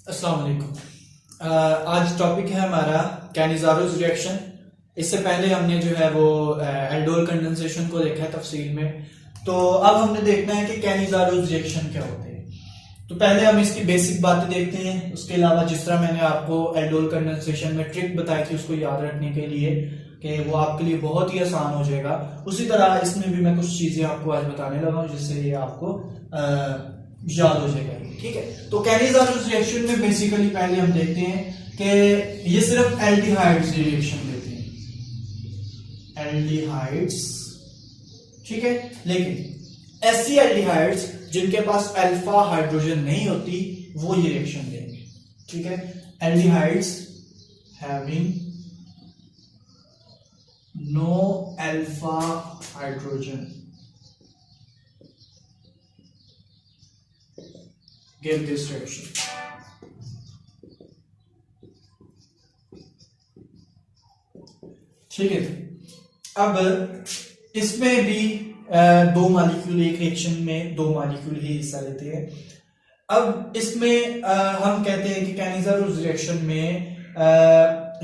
अस्सलाम वालेकुम। आज टॉपिक है हमारा कैनिज़ारोस रिएक्शन। इससे पहले हमने जो है वो एल्डोल कंडेंसेशन को देखा है तफसील में। तो अब हमने देखना है कि कैनिज़ारोस रिएक्शन क्या होते हैं। तो पहले हम इसकी बेसिक बातें देखते हैं। उसके अलावा जिस तरह मैंने आपको एल्डोल कंडेंसेशन में ट्रिक बताई थी उसको याद रखने के लिए कि वो आपके लिए बहुत ही आसान हो जाएगा, उसी तरह इसमें भी मैं कुछ चीजें आपको आज बताने लगा हूँ जिससे ये आपको याद हो जाएगा। ठीक है, तो कैनिज़ारोस रिएक्शन में बेसिकली पहले हम देखते हैं कि ये सिर्फ एल्डिहाइड्स रिएक्शन देते हैं, एल्डिहाइड्स। ठीक है, लेकिन ऐसी एल्डिहाइड्स जिनके पास अल्फा हाइड्रोजन नहीं होती वो ये रिएक्शन देंगे। ठीक है, aldehydes having no alpha hydrogen give this reaction। ठीक है, अब इसमें भी दो मॉलिक्यूल एक रिएक्शन में दो मॉलिक्यूल ही हिस्सा लेते हैं। अब इसमें हम कहते हैं कि कैनिज़ारोस रिएक्शन में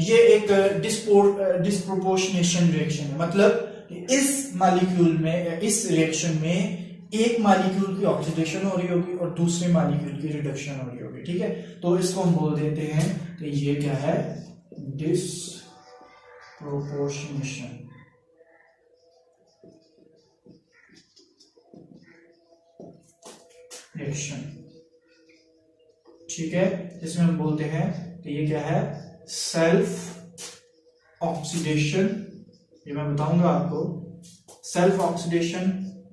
ये एक डिस्प्रोपोर्शनेशन रिएक्शन है, मतलब इस मॉलिक्यूल में, इस रिएक्शन में एक मॉलिक्यूल की ऑक्सीडेशन हो रही होगी और दूसरे मॉलिक्यूल की रिडक्शन हो रही होगी। ठीक है, तो इसको हम बोल देते हैं कि ये क्या है, डिस्प्रोपोर्शनेशन। रिएक्शन, ठीक है, इसमें हम बोलते हैं कि ये क्या है, सेल्फ ऑक्सीडेशन। ये मैं बताऊंगा आपको, self oxidation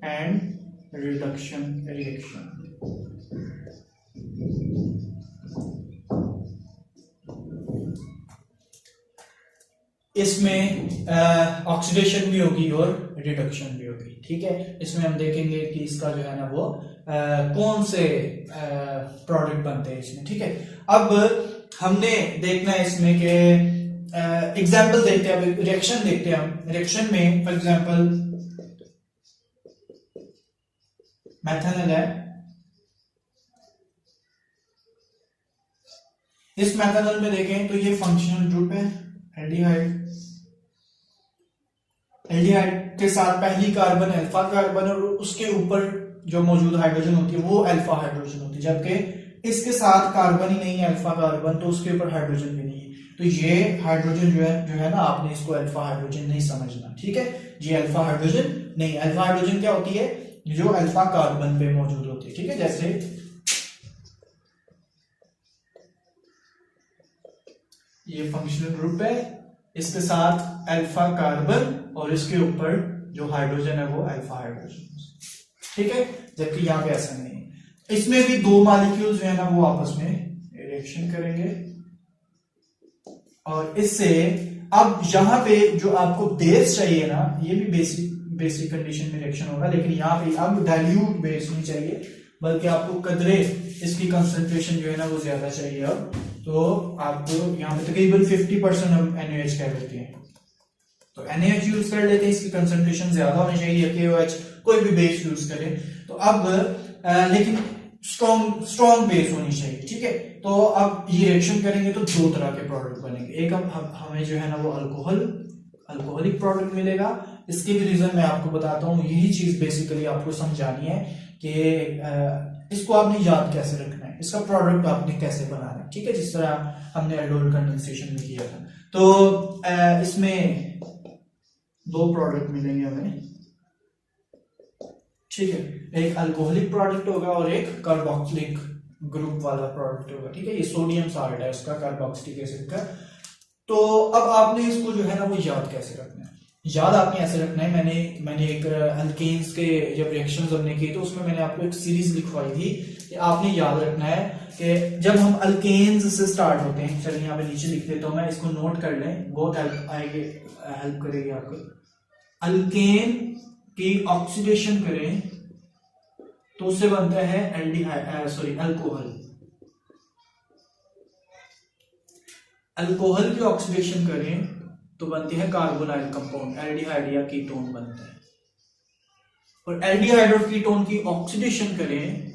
and reduction reaction. इसमें ऑक्सीडेशन भी होगी और रिडक्शन भी होगी। ठीक है, इसमें हम देखेंगे कि इसका जो है ना वो कौन से प्रोडक्ट बनते हैं इसमें। ठीक है, अब हमने देखना है इसमें कि एग्जाम्पल देखते हैं, अब रिएक्शन देखते हैं। हम रिएक्शन में फॉर एग्जाम्पल मेथनॉल है, इस मेथनॉल में देखें तो ये फंक्शनल ग्रुप है एल्डिहाइड। एल्डिहाइड के साथ पहली कार्बन अल्फा कार्बन और उसके ऊपर जो मौजूद हाइड्रोजन होती है वो अल्फा हाइड्रोजन होती है, जबकि इसके साथ कार्बन ही नहीं है अल्फा कार्बन, तो उसके ऊपर हाइड्रोजन भी नहीं है। तो ये हाइड्रोजन जो है ना, आपने इसको अल्फा हाइड्रोजन नहीं समझना। ठीक है, ये अल्फा हाइड्रोजन नहीं। अल्फा हाइड्रोजन क्या होती है, जो अल्फा कार्बन पे मौजूद होती है। ठीक है, जैसे ये फंक्शनल ग्रुप है, इसके साथ अल्फा कार्बन और इसके ऊपर जो हाइड्रोजन है वो अल्फा हाइड्रोजन। ठीक है, जबकि यहां पे ऐसा नहीं है। इसमें भी दो मॉलिक्यूल जो है ना वो आपस में रिएक्शन करेंगे और इससे अब यहां पे जो आपको बेस चाहिए ना, ये भी बेसिक कंडीशन में रिएक्शन होगा, लेकिन यहाँ पे अब डाइल्यूट बेस नहीं चाहिए, बल्कि आपको कदरे इसकी कंसंट्रेशन जो है ना वो ज्यादा चाहिए। अब तो आपको यहाँ पे तकरीबन 50% हम NaOH कह लेते हैं, तो NaOH यूज कर लेते हैं, इसकी कंसंट्रेशन ज्यादा होनी चाहिए। KOH कोई भी बेस यूज करें तो अब लेकिन स्ट्रॉन्ग बेस होनी चाहिए। ठीक है, तो अब ये रिएक्शन करेंगे तो दो तरह के प्रोडक्ट बनेंगे। एक हमें जो है ना वो अल्कोहलिक प्रोडक्ट मिलेगा। इसके भी रीजन मैं आपको बताता हूँ। यही चीज बेसिकली आपको समझानी है कि इसको आपने याद कैसे रखना है, इसका प्रोडक्ट आपने कैसे बनाना है। ठीक है, जिस तरह हमने एल्डोल कंडेंसेशन में किया था। तो इसमें दो प्रोडक्ट मिलेंगे हमें। ठीक है, एक अल्कोहलिक प्रोडक्ट होगा और एक कार्बोक्सिलिक ग्रुप वाला प्रोडक्ट होगा। ठीक है, ये सोडियम साल्ट है उसका, कार्बोक्सिलिक एसिड का। तो अब आपने इसको जो है ना वो याद कैसे रखना है, याद आपने ऐसे रखना है। मैंने एक अल्केन्स के जब रिएक्शंस हमने किए तो उसमें मैंने आपको एक सीरीज लिखवाई थी कि आपने याद रखना है कि जब हम अल्केन्स से स्टार्ट होते हैं, चलिए यहाँ पे नीचे लिख देता हूं मैं, इसको नोट कर लें, बहुत हेल्प करेगी आपको। अल्केन की ऑक्सीडेशन करें तो उससे बनता है अल्कोहल। अल्कोहल की ऑक्सीडेशन करें तो बनती है कार्बोनाइल कंपाउंड, एल्डिहाइड या कीटोन बनता है। और एल्डिहाइड और कीटोन की ऑक्सीडेशन करें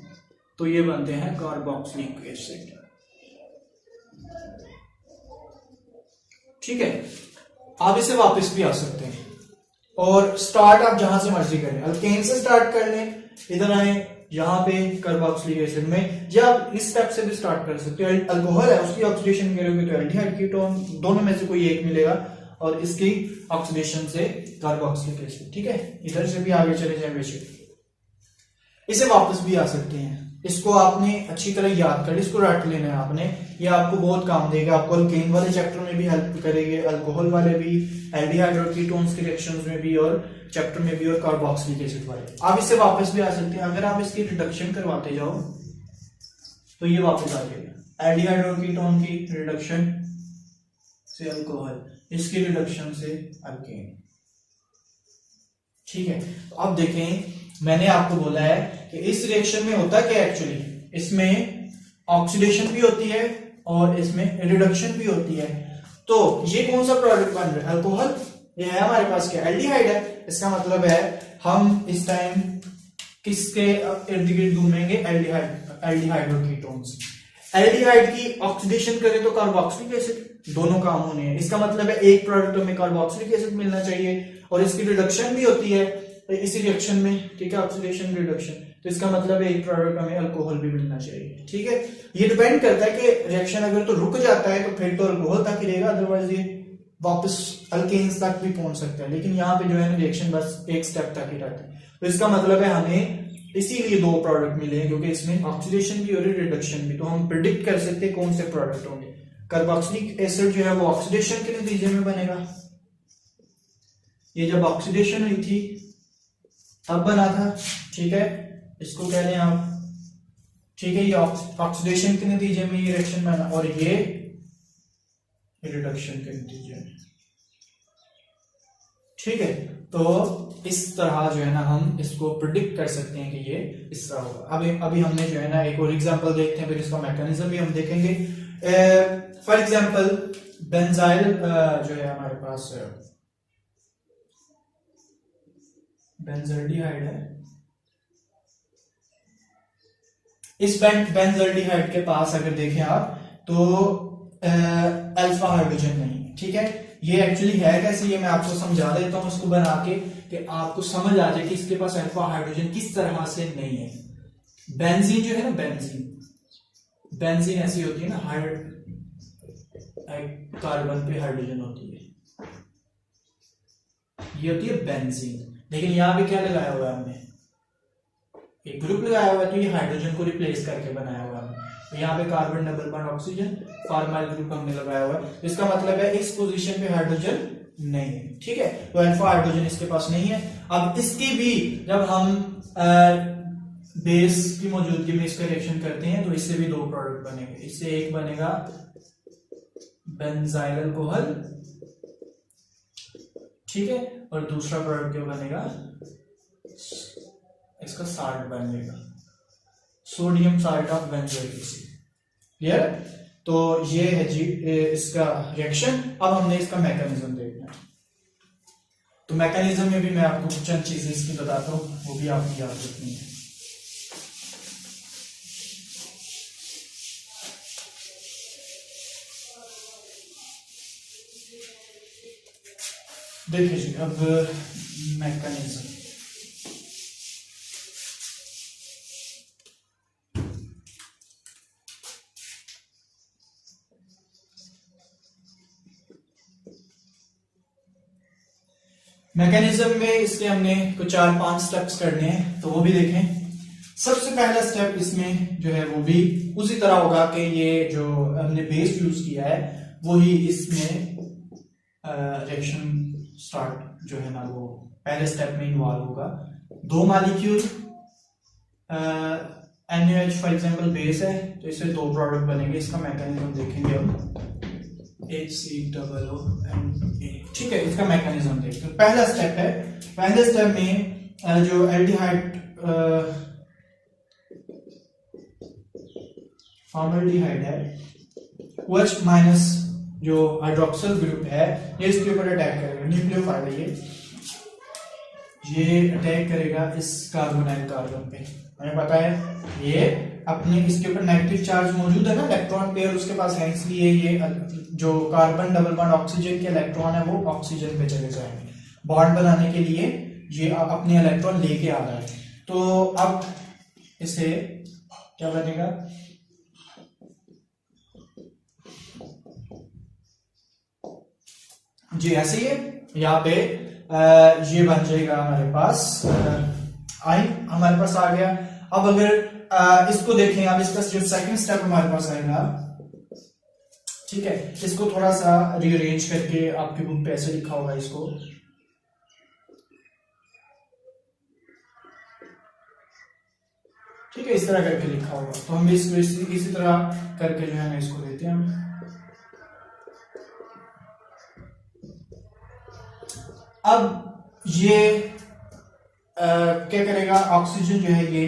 तो ये बनते हैं कार्बोक्सिलिक एसिड। ठीक है, आप इसे वापस भी आ सकते हैं और स्टार्ट आप जहां से मर्जी करें, अल्केन से स्टार्ट कर लें, इधर आए यहाँ पे कार्बोक्सिलिक एसिड में, या आप इस स्टेप से भी स्टार्ट कर सकते हो। अल्कोहल है, उसकी ऑक्सीडेशन करोगे तो एल्डिहाइड कीटोन, दोनों में से कोई एक मिलेगा, और इसकी ऑक्सीडेशन से कार्बोक्सिलिक एसिड। ठीक है, इधर से भी आगे चले जाए बेशक, इसे वापस भी आ सकते हैं। इसको आपने अच्छी तरह याद कर, इसको रट लेना है आपने, ये आपको बहुत काम देगा। आपको अल्केन वाले चैप्टर में भी हेल्प करेंगे, अल्कोहल वाले भी, एल्डिहाइड और कीटोन्स के रिएक्शंस में भी, और चैप्टर में भी, और कार्बोक्सिलिक एसिड वाले। आप इससे वापस भी आ सकते हैं। अगर आप इसकी रिडक्शन करवाते जाओ तो ये वापस आ जाएगा। एल्डिहाइड और कीटोन की रिडक्शन से अल्कोहल, इसकी रिडक्शन से अल्केन। ठीक है, तो अब देखें, मैंने आपको बोला है कि इस रिएक्शन में होता क्या एक्चुअली, इसमें ऑक्सीडेशन भी होती है और इसमें रिडक्शन भी होती है। तो ये कौन सा प्रोडक्ट बन रहा है? अल्कोहल। ये है हमारे पास क्या? एल्डिहाइड है। इसका मतलब है हम इस टाइम किसके इर्द गिर्द घूमेंगे? एल्डिहाइड और कीटोन्स। एल्डिहाइड की ऑक्सीडेशन करें तो कार्बोक्सिलिक एसिड, दोनों काम होने हैं। इसका मतलब है एक प्रोडक्ट में कार्बोक्सिलिक एसिड मिलना चाहिए, और इसकी रिडक्शन भी होती है इसी रिएक्शन में। ठीक है, ऑक्सीडेशन रिडक्शन, तो इसका मतलब है एक प्रोडक्ट हमें अल्कोहल भी मिलना चाहिए। ठीक है, ये डिपेंड करता है कि रिएक्शन अगर तो रुक जाता है तो फिर तो अल्कोहल तक ही रहेगा, अदरवाइज ये वापस अल्केन्स तक भी पहुंच सकता है। लेकिन यहाँ पे जो है ना रिएक्शन बस एक स्टेप तक ही रहता है, तो इसका मतलब है हमें इसीलिए दो प्रोडक्ट मिले हैं, क्योंकि इसमें ऑक्सीडेशन भी और रिडक्शन भी। तो हम प्रिडिक्ट कर सकते हैं कौन से प्रोडक्ट होंगे। कार्बोक्सिलिक एसिड जो है वो ऑक्सीडेशन के नतीजे में बनेगा, ये जब ऑक्सीडेशन हुई थी तब बना था। ठीक है, इसको कह लें आप। ठीक है, ये ऑक्सीडेशन के नतीजे में ये रिएक्शन बना, और ये रिडक्शन के नतीजे में। ठीक है, तो इस तरह जो है ना हम इसको प्रिडिक्ट कर सकते हैं कि ये इस तरह होगा। अभी हमने जो है ना एक और एग्जांपल देखते हैं, फिर इसका मैकेनिज्म भी हम देखेंगे। फॉर एग्जांपल बेंजाइल जो है हमारे पास बेंजल्डिहाइड है। इस बेंजल्डिहाइड के पास अगर देखें आप तो अल्फा हाइड्रोजन नहीं। ठीक है, ये एक्चुअली है कैसे, ये मैं आपको समझा देता हूं इसको बना के, कि आपको समझ आ जाए कि इसके पास अल्फा हाइड्रोजन किस तरह से नहीं है। बेंजीन जो है ना, बेंजीन ऐसी होती है ना, कार्बन पे हाइड्रोजन होती है, ये होती है बेंजीन। लेकिन यहां पे क्या लगाया हुआ है हमने? एक ग्रुप लगाया हुआ है, तो ये हाइड्रोजन को रिप्लेस करके बनाया हुआ है। तो यहाँ पे carbon double bond oxygen, formyl group हमने लगाया हुआ है। तो इसका मतलब है इस पोजीशन पे हाइड्रोजन नहीं है। ठीक है, तो अल्फा हाइड्रोजन इसके पास नहीं है। अब इसकी भी जब हम बेस की मौजूदगी में इसका रिएक्शन करते हैं तो इससे भी दो प्रोडक्ट बनेंगे। इससे एक बनेगा बेंजाइल अल्कोहल, ठीक है, और दूसरा प्रोडक्ट जो बनेगा इसका साल्ट बनेगा, sodium salt of benzoic acid. Clear? तो ये है जी इसका रिएक्शन। अब हमने इसका मैकेनिज्म देखना है। तो मैकेनिज्म में भी मैं आपको कुछ चंद चीजें इसकी बताता हूं, वो भी आपको याद रखनी है। देखिए जी, अब मैकेनिज्म मैकेनिज्म में इसके हमने कुछ 4-5 स्टेप्स करने हैं, तो वो भी देखें। सबसे पहला स्टेप इसमें जो है वो भी उसी तरह होगा कि ये जो हमने बेस यूज किया है वही इसमें रिएक्शन स्टार्ट जो है ना वो पहले स्टेप में इन्वॉल्व होगा। दो molecule NaOH for example base है, तो इससे दो प्रोडक्ट बनेंगे। इसका मैकेनिज्म देखेंगे हम, HCOONA। ठीक है, इसका मैकेनिज्म देखते हैं। पहला स्टेप है, पहले स्टेप में जो एल्डिहाइड फॉर्मल्डिहाइड है, OH माइनस जो हाइड्रोक्सिल ग्रुप है, ये इसके ऊपर अटैक करेगा। न्यूक्लियोफाइल है ये अटैक करेगा इस कार्बोनाइल कार्बन पे। हमें पता है ये अपने इसके ऊपर नेगेटिव चार्ज मौजूद है ना, इलेक्ट्रॉन पेयर उसके पास है, इसलिए ये जो कार्बन डबल बॉन्ड ऑक्सीजन के इलेक्ट्रॉन है वो ऑक्सीजन पे चले जाएंगे। बॉन्ड बनाने के लिए ये अपने इलेक्ट्रॉन लेके आ रहा है। तो अब इसे क्या बनेगा, जी ऐसे ही है, यहाँ पे ये बन जाएगा हमारे पास आई हमारे पास आ गया। अब अगर इसको देखें, अब इसका जो सेकंड स्टेप हमारे पास आएगा, ठीक है, इसको थोड़ा सा रीअरेंज करके आपकी बुक पे ऐसे लिखा होगा इसको, ठीक है, इस तरह करके लिखा होगा। तो हम इसको इसी तरह करके जो है ना इसको देते हैं। अब ये क्या करेगा, ऑक्सीजन जो है ये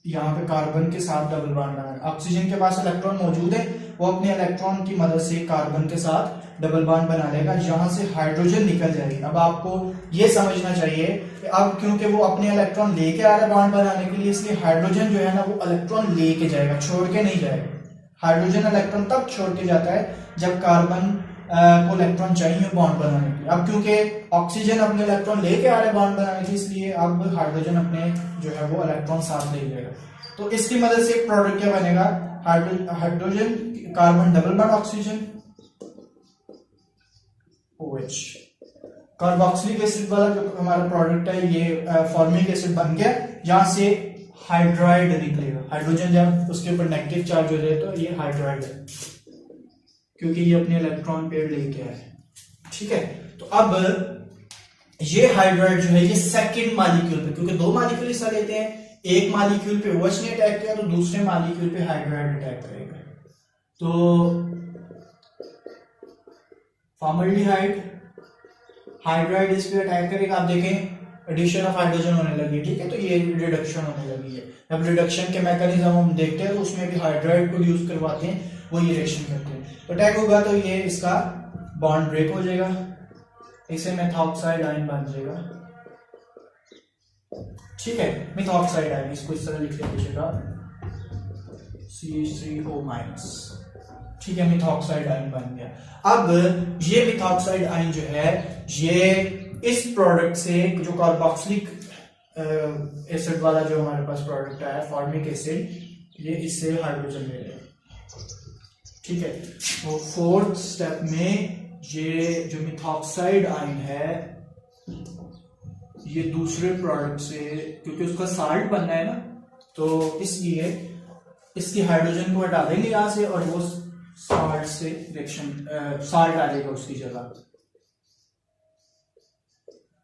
यहाँ पे कार्बन के साथ डबल बॉन्ड बनाएगा। ऑक्सीजन के पास इलेक्ट्रॉन मौजूद है, वो अपने इलेक्ट्रॉन की मदद से कार्बन के साथ डबल बॉन्ड बना लेगा, यहाँ से हाइड्रोजन निकल जाएगी। अब आपको ये समझना चाहिए कि अब क्योंकि वो अपने इलेक्ट्रॉन लेके आ रहा है बॉन्ड बनाने के लिए, इसलिए हाइड्रोजन जो है ना वो इलेक्ट्रॉन लेके जाएगा, छोड़ के नहीं जाएगा। हाइड्रोजन इलेक्ट्रॉन तब छोड़ के जाता है जब कार्बन को इलेक्ट्रॉन चाहिए बॉन्ड बनाने के लिए। अब क्योंकि ऑक्सीजन अपने इलेक्ट्रॉन लेके आ रहा है बॉन्ड बनाने के लिए, इसलिए अब हाइड्रोजन अपने जो है वो इलेक्ट्रॉन साथ ले लेगा। तो इसकी मदद से एक प्रोडक्ट क्या बनेगा, hydrogen carbon double bond oxygen OH। Carboxylic acid वाला जो हमारा प्रोडक्ट है ये फॉर्मिक एसिड बन गया, यहां से हाइड्राइड निकलेगा। हाइड्रोजन जब उसके ऊपर नेगेटिव चार्ज हो जाए तो ये हाइड्राइड है, क्योंकि ये अपने इलेक्ट्रॉन पेयर लेके आए, ठीक है। तो अब ये हाइड्राइड जो है ये सेकंड मॉलिक्यूल पे, क्योंकि दो मॉलिक्यूल हिस्सा लेते हैं, एक मॉलिक्यूल पे OH ने अटैक किया तो दूसरे मॉलिक्यूल पे हाइड्राइड अटैक करेगा। तो फॉर्मल्डिहाइड हाइड्राइड इस पे अटैक करेगा। आप देखें एडिशन ऑफ हाइड्रोजन होने लगी, ठीक है, तो ये रिडक्शन होने लगी है। अब रिडक्शन के मैकेनिज्म हम देखते हैं तो उसमें भी हाइड्राइड को यूज करवाते हैं, वो ये रिएक्शन करते हैं। तो अटैक होगा तो ये इसका बॉन्ड ब्रेक हो जाएगा, इसे मेथॉक्साइड आयन बन जाएगा, ठीक है, मेथॉक्साइड आयन, इसको इस तरह लिख लीजिएगा CH3O-, ठीक है, मेथॉक्साइड आयन बन गया। अब ये मेथॉक्साइड आयन जो है ये इस प्रोडक्ट से, जो कार्बोक्सिलिक एसिड वाला जो हमारे पास प्रोडक्ट है फॉर्मिक एसिड, ये इससे हाइड्रोजन ले लेगा, ठीक है। तो फोर्थ स्टेप में ये जो मेथॉक्साइड आयन है ये दूसरे प्रोडक्ट से, क्योंकि उसका साल्ट बनना है ना, तो इसलिए इसकी हाइड्रोजन को हटा देंगे यहां से और वो साल्ट से रिएक्शन साल्ट आ जाएगा उसकी जगह,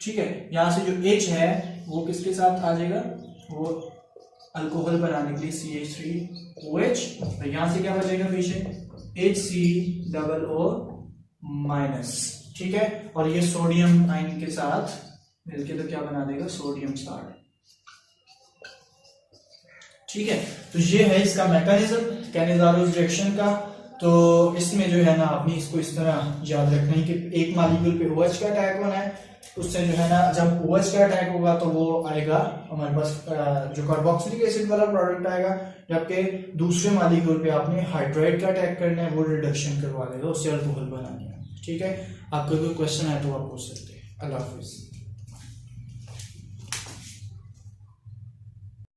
ठीक है। यहां से जो H है वो किसके साथ आ जाएगा, वो अल्कोहल बनाने के लिए CH3OH, तो यहां से क्या बचेगा पीछे HCOO-, ठीक है। और ये सोडियम आयन के साथ मिलके तो क्या बना देगा, सोडियम साल्ट, ठीक है। तो ये है इसका मैकेनिज्म कैनिज़ारोस रिएक्शन का। तो इसमें जो है ना आपने इसको इस तरह याद रखना है कि एक मॉलिक्यूल पे OH का अटैक होना है, उससे जो है ना जब OH का अटैक होगा तो वो आएगा हमारे पास जो कार्बोक्सिलिक एसिड वाला प्रोडक्ट आएगा, जबकि दूसरे मॉलिक्यूल पे आपने हाइड्राइड का अटैक करना है, वो रिडक्शन करवा देगा, उससे अल्कोहल बनानी है, ठीक है। आपका कोई क्वेश्चन है तो आप पूछ सकते हैं। अल्लाह हाफिज।